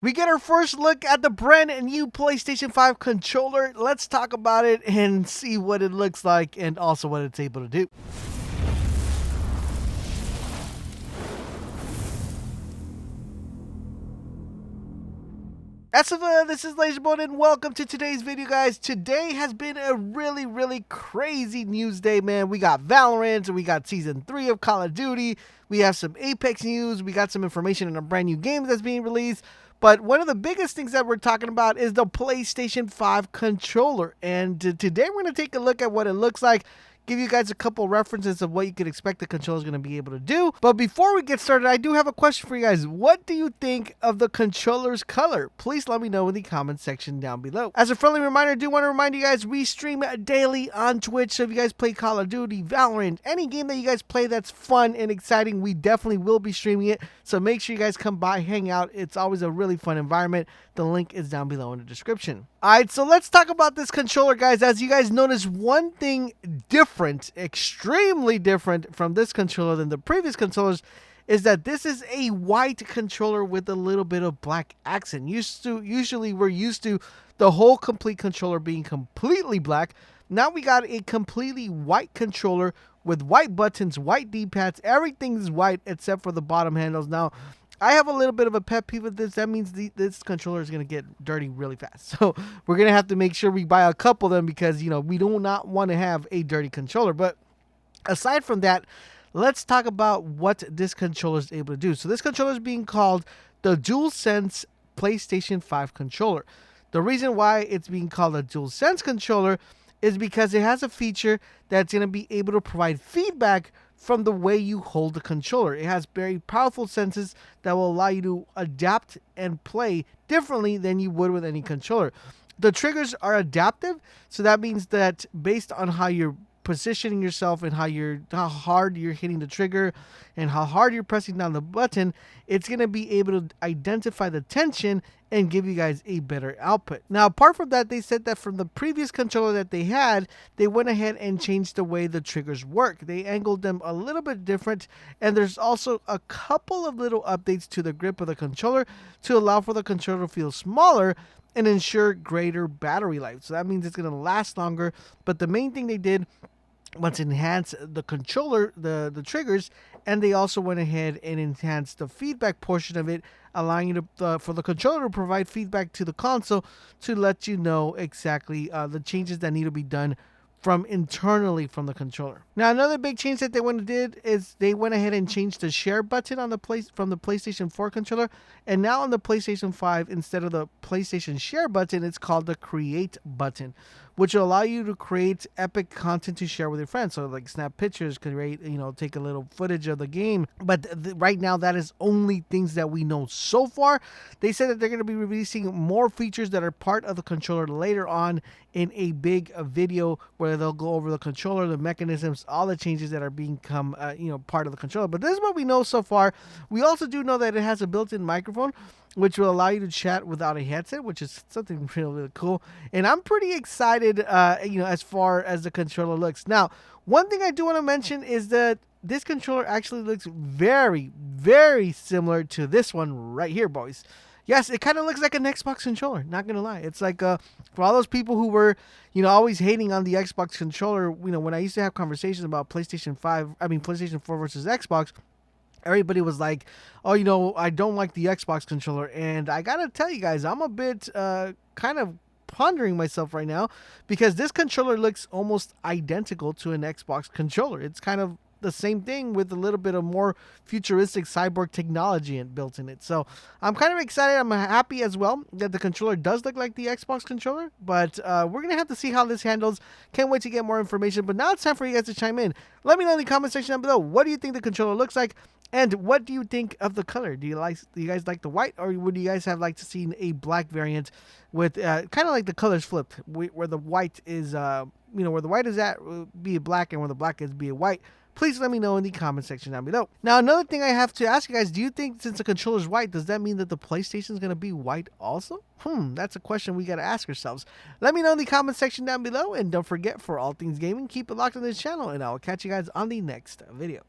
We get our first look at the brand new PlayStation 5 controller. Let's talk about it and see what it looks like and also what it's able to do. This is LaserBone and welcome to today's video, guys. Today has been a really crazy news day, man. We got Valorant, we got Season 3 of Call of Duty, we have some Apex news, we got some information on a brand new game that's being released. But one of the biggest things that we're talking about is the PlayStation 5 controller. And today we're going to take a look at what it looks like, give you guys a couple references of what you could expect the controller is going to be able to do. But before we get started, I do have a question for you guys. What do you think of the controller's color? Please let me know in the comment section down below. As a friendly reminder, I do want to remind you guys, we stream daily on Twitch. So if you guys play Call of Duty, Valorant, any game that you guys play that's fun and exciting, we definitely will be streaming it. So make sure you guys come by, hang out. It's always a really fun environment. The link is down below in the description. Alright, so let's talk about this controller, guys. As you guys notice, one thing different, extremely different from this controller than the previous controllers, is that this is a white controller with a little bit of black accent. Usually we're used to the whole complete controller being completely black. Now we got a completely white controller with white buttons, white D-pads. Everything is white except for the bottom handles. Now, I have a little bit of a pet peeve with this. That means this controller is going to get dirty really fast. So we're going to have to make sure we buy a couple of them because, we do not want to have a dirty controller. But aside from that, let's talk about what this controller is able to do. So this controller is being called the DualSense PlayStation 5 controller. The reason why it's being called a DualSense controller is because it has a feature that's going to be able to provide feedback from the way you hold the controller. It has very powerful senses that will allow you to adapt and play differently than you would with any controller. The triggers are adaptive, so that means that based on how you're positioning yourself and how hard you're hitting the trigger and how hard you're pressing down the button, it's going to be able to identify the tension and give you guys a better output. Now, apart from that, they said that from the previous controller that they had, they went ahead and changed the way the triggers work. They angled them a little bit different, and there's also a couple of little updates to the grip of the controller to allow for the controller to feel smaller and ensure greater battery life. So that means it's going to last longer, but the main thing they did was enhance the controller, the triggers, and they also went ahead and enhanced the feedback portion of it, allowing you to for the controller to provide feedback to the console to let you know exactly the changes that need to be done from internally from the controller. Now, another big change that they did is they went ahead and changed the share button on the from the PlayStation 4 controller, and now on the PlayStation 5, instead of the PlayStation share button, it's called the create button, which will allow you to create epic content to share with your friends. So like snap pictures, create, take a little footage of the game. But right now, that is only things that we know so far. They said that they're going to be releasing more features that are part of the controller later on in a big video where they'll go over the controller, the mechanisms, all the changes that are become part of the controller. But this is what we know so far. We also do know that it has a built-in microphone, which will allow you to chat without a headset, which is something really cool. And I'm pretty excited, as far as the controller looks. Now, one thing I do want to mention is that this controller actually looks very similar to this one right here, boys. Yes, it kind of looks like an Xbox controller, not gonna lie. It's like for all those people who were, always hating on the Xbox controller, when I used to have conversations about PlayStation 4 versus Xbox, everybody was like, oh, I don't like the Xbox controller. And I gotta tell you guys, I'm a bit kind of pondering myself right now because this controller looks almost identical to an Xbox controller. It's kind of the same thing with a little bit of more futuristic cyborg technology built in it. So I'm kind of excited. I'm happy as well that the controller does look like the Xbox controller, but we're going to have to see how this handles. Can't wait to get more information, but now it's time for you guys to chime in. Let me know in the comment section down below. What do you think the controller looks like? And what do you think of the color? Do you guys like the white, or would you guys have liked to see a black variant with kind of like the colors flipped, where the white is, where the white is at, be a black, and where the black is, be a white? Please let me know in the comment section down below. Now, another thing I have to ask you guys, do you think since the controller is white, does that mean that the PlayStation is going to be white also? That's a question we got to ask ourselves. Let me know in the comment section down below, and don't forget, for all things gaming, keep it locked on this channel, and I will catch you guys on the next video.